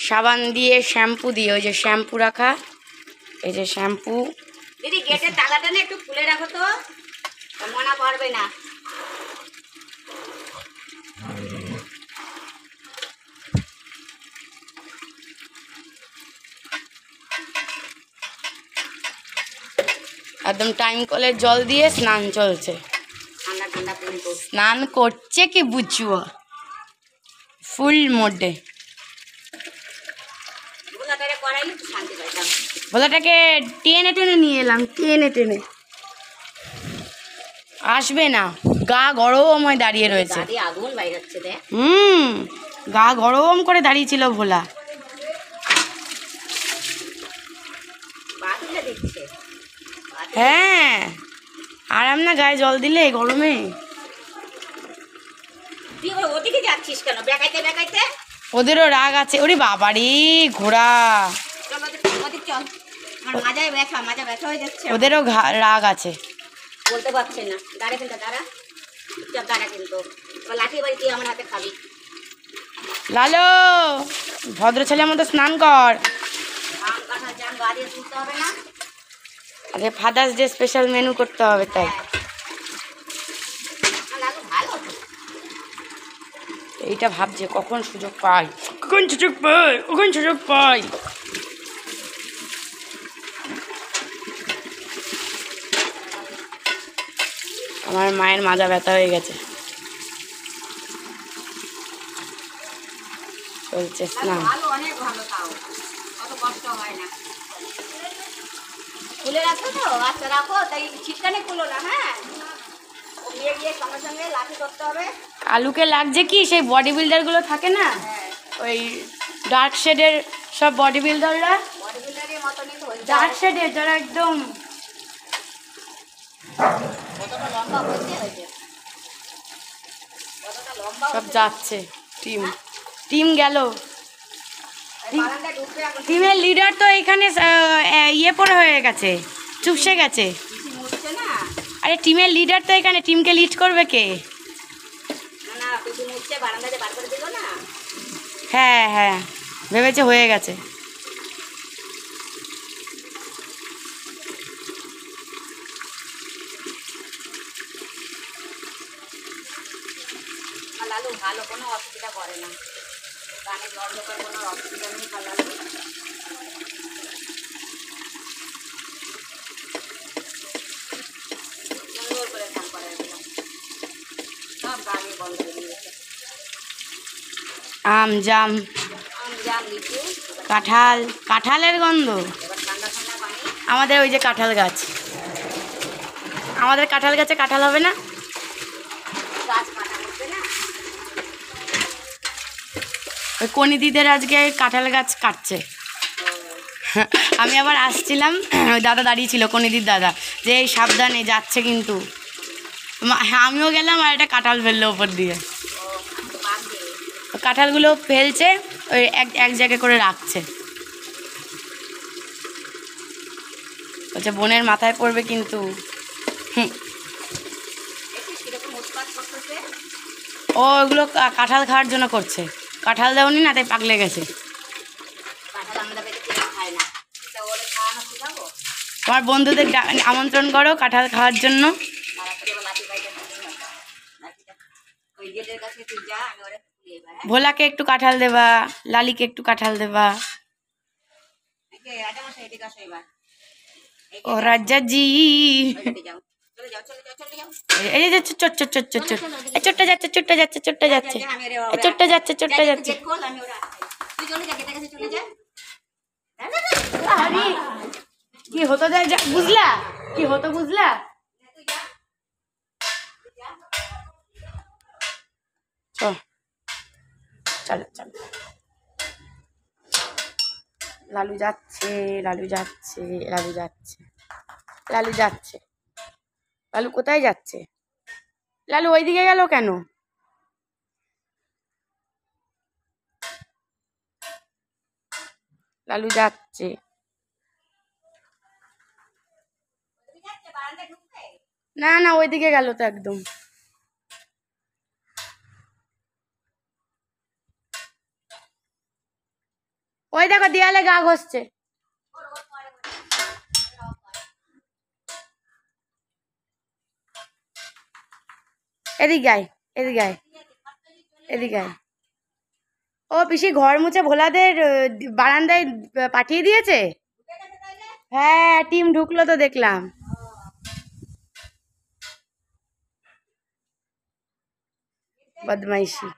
সাবান দিয়ে শ্যাম্পু দিয়ে, ওই যে শ্যাম্পু রাখা, এই যে শ্যাম্পু। দিদি গেটের তালাটা না একটু খুলে রাখো তো, মনা পড়বে না। একদম টাইম কলের জল দিয়ে স্নান চলছে। ঠান্ডা ঠান্ডা কিন্তু স্নান করছে কি বুঝুয়া ফুল মোডে। ভোলাটারে করাইলে তো শান্তি পাইতাম। ভোলাটাকে টেনে টেনে নিয়ে এলাম, টেনে টেনে। আসবে না, গা গরম হয়ে দাঁড়িয়ে রয়েছে। আগুন বাইরে যাচ্ছে দেখ। গা গরম করে দাঁড়িয়ে ছিল ভোলা। দিচ্ছে হ্যাঁ, আরাম না গায়ে জল দিলে গরমে। তুই ওদিকে যাচ্ছিস কেন? বেকাইতে বেকাইতে। ওদেরও রাগ আছে। ওরে বাবারে ঘোড়া। চল ওদিক চল, আমার মাজায় ব্যথা, মাজা ব্যথা হয়ে যাচ্ছে। ওদেরও রাগ আছে, বলতে পারছে না। দাঁড়া কিন্তু, দাঁড়া চুপচাপ দাঁড়া কিন্তু। লাঠি বাড়ি তুই আমার হাতে খাবি। লালো ভদ্র ছেলের মতো স্নান কর। আম কাঁঠাল জাম গা দিয়ে তুলতে হবে না? আরে ফাদার্স ডে স্পেশাল মেনু করতে হবে তাই। এইটা ভাবছে কখন সুযোগ পাই, কখন সুযোগ পাই, কখন সুযোগ পাই। আমার মায়ের মাজা ব্যথা হয়ে গেছে, চলছে স্নান। অনেক ভালো, তাও অত কষ্ট হয় না। খুলে রাখো তো, আচ্ছা রাখো, তাই ছিটকানি খুলো না। হ্যাঁ, গিয়ে গিয়ে সঙ্গে সঙ্গে লাঠি করতে হবে। আলুকে লাগছে কি সেই বডি বিল্ডারগুলো থাকে না, ওই ডার্ক শেডের সব বডি বিল্ডাররা, বডি বিল্ডারের মতনই তো ডার্ক শেডের যারা একদম। কতটা লম্বা হয়েছে, কতটা লম্বা সব যাচ্ছে, টিম গেল। বারান্দায় ঢুকবে এখন। টিমের লিডার তো এখানে ইয়ে পড়ে হয়ে গেছে, চুপসে গেছে। কিছু মুছছে না। আরে টিমের লিডার তো এখানে, টিমকে লিড করবে কে? না না, কিছু মুছছে, বারান্দাতে বার করে দিল না। হ্যাঁ হ্যাঁ, ভেবেছে হয়ে গেছে। লালু ভালো, কোনো অসুবিধা করে না। কানে জল ঢোকার কোনো অসুবিধা নেই লালু। সুন্দর করে স্নান করে দিলাম, সব গাড়ি বন্ধ করে দিয়েছে। আম জাম আম জাম লিচু, কাঁঠাল, কাঁঠালের গন্ধ। এবার ঠান্ডা ঠান্ডা পানি। আমাদের ওই যে কাঁঠাল গাছ, আমাদের কাঁঠাল গাছে কাঁঠাল হবে না। গাছ কাটা হচ্ছে না। ওই কনিদিদের আজকে কাঁঠাল গাছ কাটছে। আমি আবার আসছিলাম, ওই দাদা দাঁড়িয়ে ছিল, কনিদির দাদা, যে এই সাবধানে যাচ্ছে কিন্তু। হ্যাঁ, আমিও গেলাম আর একটা কাঁঠাল ফেললো ওপর দিয়ে। কাঁঠালগুলো ফেলছে, ওই এক জায়গায় করে রাখছে। বলছে বোনের মাথায় পড়বে কিন্তু। ও ওগুলো কাঁঠাল খাওয়ার জন্য করছে। কাঁঠাল দেওনি না, তাই পাকলে গেছে। তোমার বন্ধুদের আমন্ত্রণ করো কাঁঠাল খাওয়ার জন্য। ভোলাকে একটু কাঁঠাল দেবা, লালিকে একটু কাঁঠাল দেবা। ও রাজাজি, এই যে ছোট্ট যাচ্ছে, ছোট্ট যাচ্ছে, ছোট্ট যাচ্ছে, ছোট্ট যাচ্ছে, ছোট্ট যাচ্ছে। কি হতো যায় বুঝলা, কি হতো বুঝলা। চলো চলো, লালু যাচ্ছে, লালু যাচ্ছে, লালু যাচ্ছে, লালু যাচ্ছে। লালু কোথায় যাচ্ছে? লালু ওইদিকে গেল কেন? লালু যাচ্ছে। না না, ওইদিকে গেল তো একদম। ওই দেখো দেয়ালে গা ঘষছে। এদিকে আয়, এদিকে আয়, এদিকে আয়। ও পিসি ঘর মুছে ভোলাদের বারান্দায় পাঠিয়ে দিয়েছে। হ্যাঁ টিম ঢুকলো তো দেখলাম। বদমাইশি।